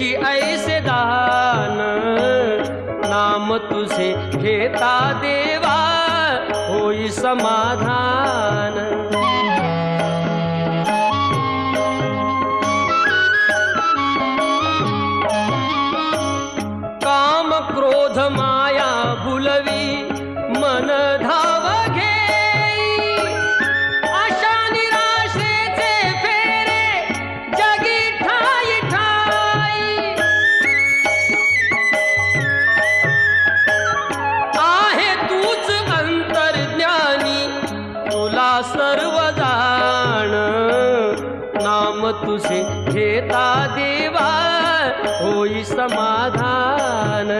देशी ऐसे दान, नाम तुझे घेता देवा होई समाधान। काम क्रोध माया भुलवी मन धाव घेई, आशा निराशेचे फेरे जगी ठाई ठाई। आहे तूच अंतर्ज्ञानी तुला सर्व जाण, नाम तुझे घेता देवा होई समाधान।